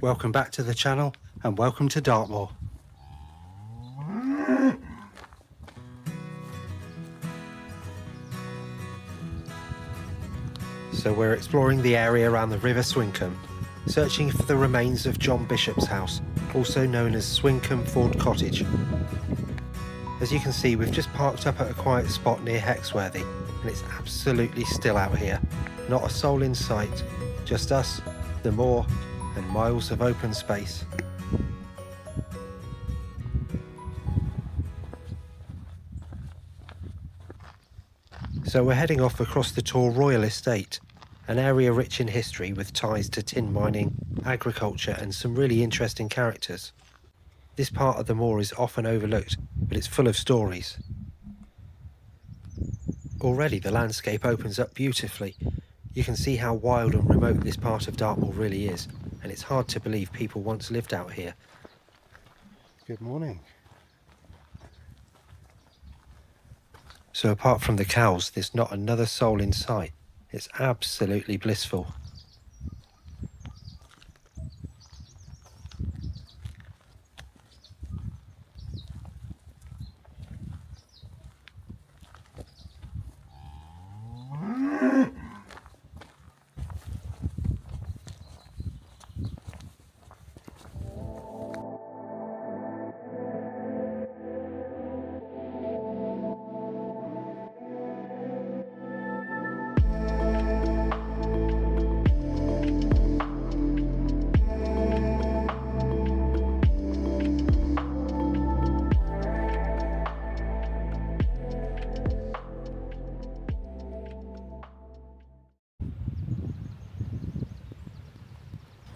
Welcome back to the channel and welcome to Dartmoor. So we're exploring the area around the River Swincombe, searching for the remains of John Bishop's house, also known as Swincombe Ford Cottage. As you can see, we've just parked up at a quiet spot near Hexworthy, and it's absolutely still out here. Not a soul in sight, just us, the moor, and miles of open space. So we're heading off across the Tor Royal estate, an area rich in history with ties to tin mining, agriculture and some really interesting characters. This part of the moor is often overlooked, but it's full of stories. Already the landscape opens up beautifully. You can see how wild and remote this part of Dartmoor really is, and it's hard to believe people once lived out here. Good morning. So apart from the cows, there's not another soul in sight. It's absolutely blissful.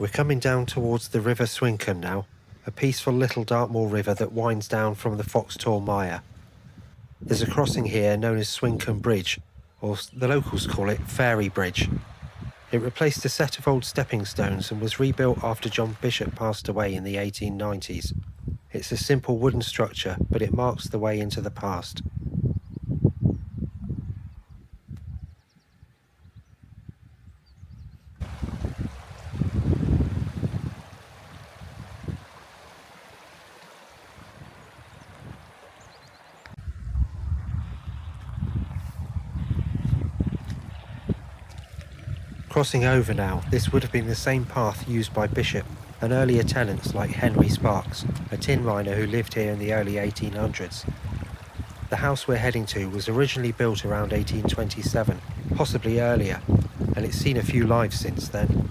We're coming down towards the River Swincombe now, a peaceful little Dartmoor river that winds down from the Foxtor Mire. There's a crossing here known as Swincombe Bridge, or the locals call it Fairy Bridge. It replaced a set of old stepping stones and was rebuilt after John Bishop passed away in the 1890s. It's a simple wooden structure, but it marks the way into the past. Crossing over now, this would have been the same path used by Bishop and earlier tenants like Henry Sparks, a tin miner who lived here in the early 1800s. The house we're heading to was originally built around 1827, possibly earlier, and it's seen a few lives since then.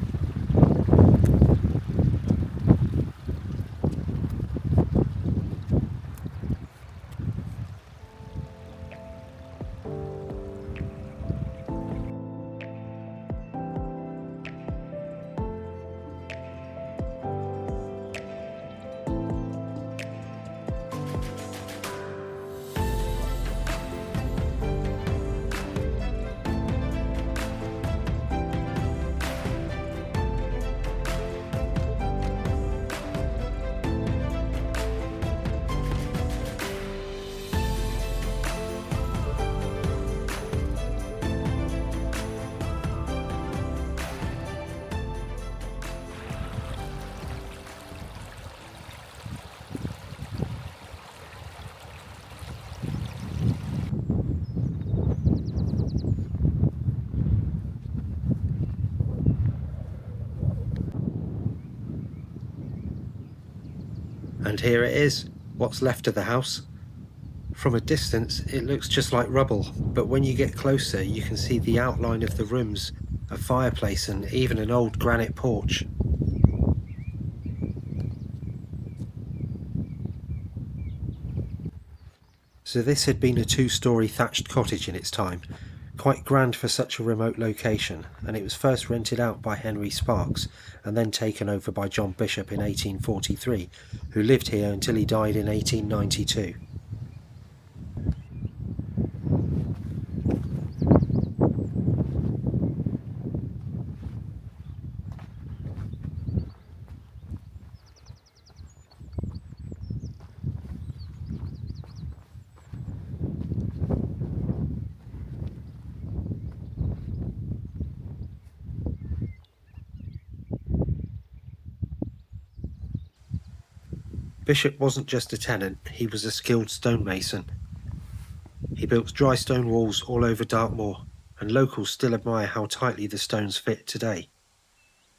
And here it is, what's left of the house. From a distance it looks just like rubble, but when you get closer you can see the outline of the rooms, a fireplace and even an old granite porch. So this had been a two-storey thatched cottage in its time, quite grand for such a remote location, and it was first rented out by Henry Sparks and then taken over by John Bishop in 1843, who lived here until he died in 1892. Bishop wasn't just a tenant, he was a skilled stonemason. He built dry stone walls all over Dartmoor, and locals still admire how tightly the stones fit today.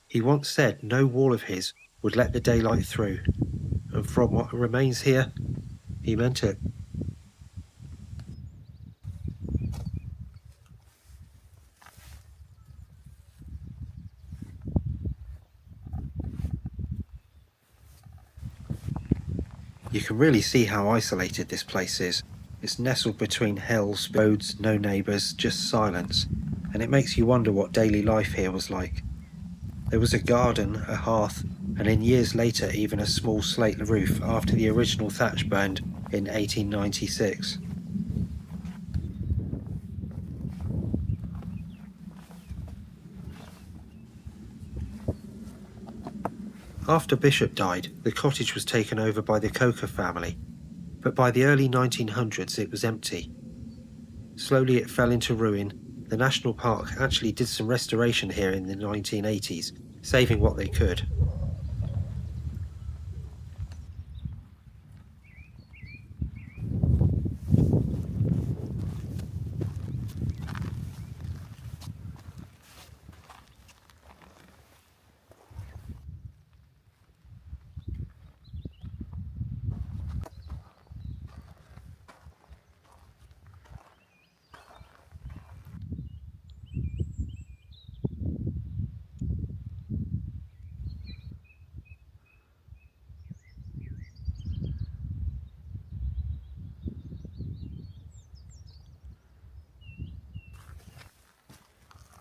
He once said no wall of his would let the daylight through, and from what remains here, he meant it. You can really see how isolated this place is. It's nestled between hills, roads, no neighbours, just silence, and it makes you wonder what daily life here was like. There was a garden, a hearth, and in years later even a small slate roof after the original thatch burned in 1896. After Bishop died, the cottage was taken over by the Coker family, but by the early 1900s it was empty. Slowly it fell into ruin. The National Park actually did some restoration here in the 1980s, saving what they could.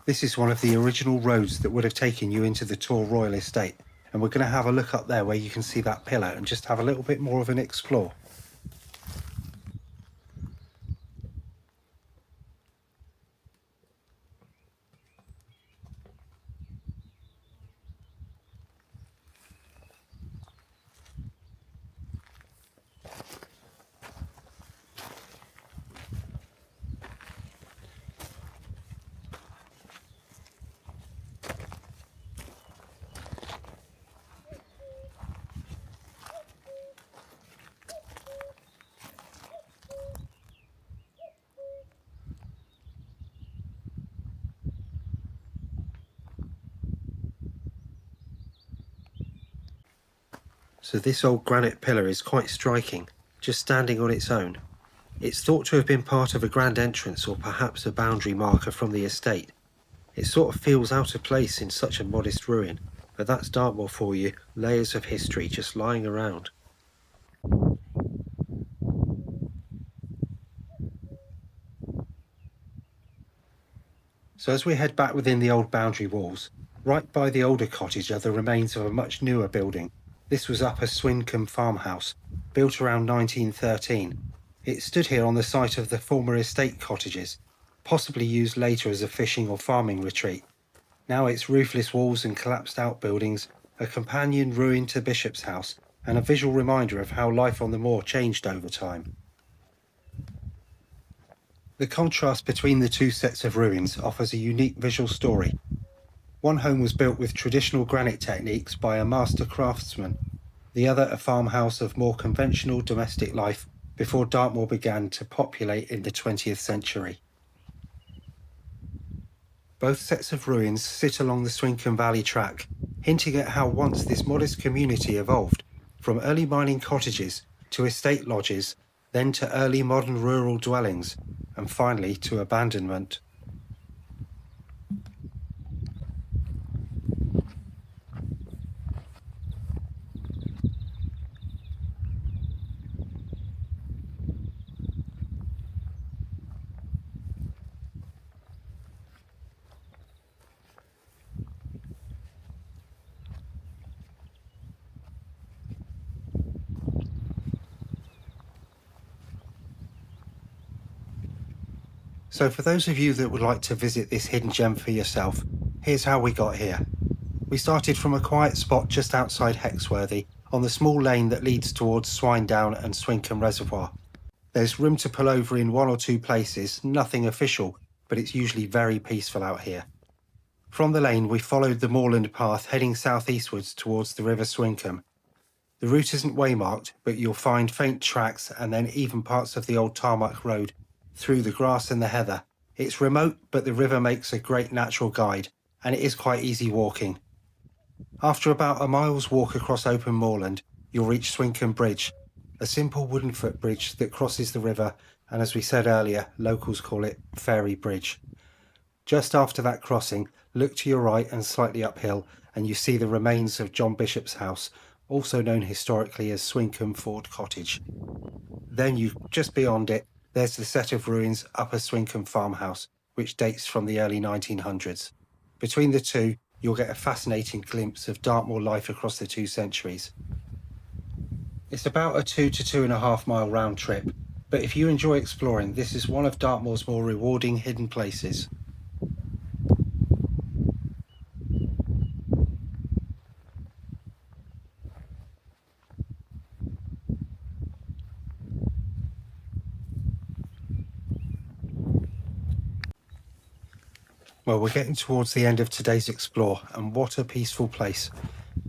This is one of the original roads that would have taken you into the Tor Royal estate, and we're going to have a look up there where you can see that pillar and just have a little bit more of an explore. So this old granite pillar is quite striking, just standing on its own. It's thought to have been part of a grand entrance or perhaps a boundary marker from the estate. It sort of feels out of place in such a modest ruin, but that's Dartmoor for you, layers of history just lying around. So as we head back within the old boundary walls, right by the older cottage are the remains of a much newer building. This was Upper Swincombe farmhouse, built around 1913. It stood here on the site of the former estate cottages, possibly used later as a fishing or farming retreat. Now its roofless walls and collapsed outbuildings, a companion ruin to Bishop's house, and a visual reminder of how life on the moor changed over time. The contrast between the two sets of ruins offers a unique visual story. One home was built with traditional granite techniques by a master craftsman, the other a farmhouse of more conventional domestic life before Dartmoor began to populate in the 20th century. Both sets of ruins sit along the Swinkham Valley track, hinting at how once this modest community evolved, from early mining cottages to estate lodges, then to early modern rural dwellings, and finally to abandonment. So for those of you that would like to visit this hidden gem for yourself, here's how we got here. We started from a quiet spot just outside Hexworthy, on the small lane that leads towards Swinedown and Swinkham Reservoir. There's room to pull over in one or two places, nothing official, but it's usually very peaceful out here. From the lane we followed the moorland path heading southeastwards towards the River Swincombe. The route isn't waymarked, but you'll find faint tracks and then even parts of the old tarmac road through the grass and the heather. It's remote, but the river makes a great natural guide, and it is quite easy walking. After about a mile's walk across open moorland, you'll reach Swincombe Bridge, a simple wooden footbridge that crosses the river, and as we said earlier, locals call it Fairy Bridge. Just after that crossing, look to your right and slightly uphill, and you see the remains of John Bishop's house, also known historically as Swincombe Ford Cottage. Then just beyond it, there's the set of ruins Upper Swincombe farmhouse, which dates from the early 1900s. Between the two, you'll get a fascinating glimpse of Dartmoor life across the 2 centuries. It's about a 2 to 2.5 mile round trip, but if you enjoy exploring, this is one of Dartmoor's more rewarding hidden places. Well, we're getting towards the end of today's explore, and what a peaceful place.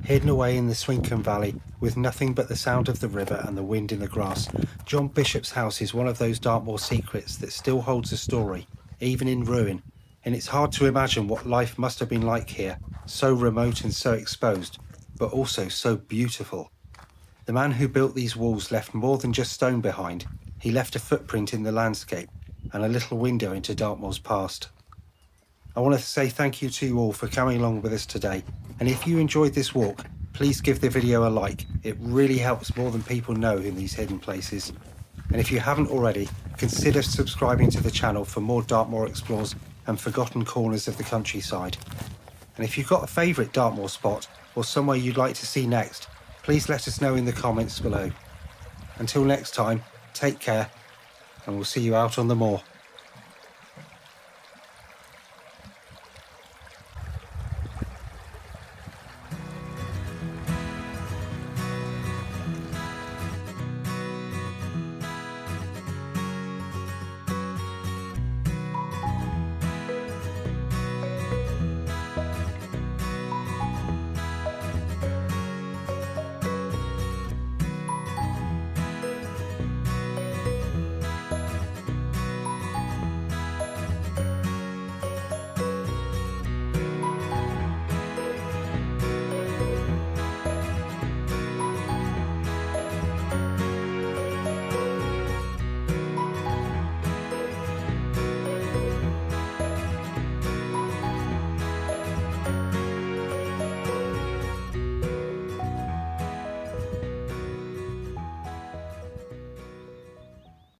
Hidden away in the Swincombe Valley, with nothing but the sound of the river and the wind in the grass, John Bishop's house is one of those Dartmoor secrets that still holds a story, even in ruin, and it's hard to imagine what life must have been like here, so remote and so exposed, but also so beautiful. The man who built these walls left more than just stone behind. He left a footprint in the landscape and a little window into Dartmoor's past. I want to say thank you to you all for coming along with us today, and if you enjoyed this walk, please give the video a like. It really helps more than people know in these hidden places. And if you haven't already, consider subscribing to the channel for more Dartmoor explores and forgotten corners of the countryside. And if you've got a favourite Dartmoor spot or somewhere you'd like to see next, please let us know in the comments below. Until next time, take care, and we'll see you out on the moor.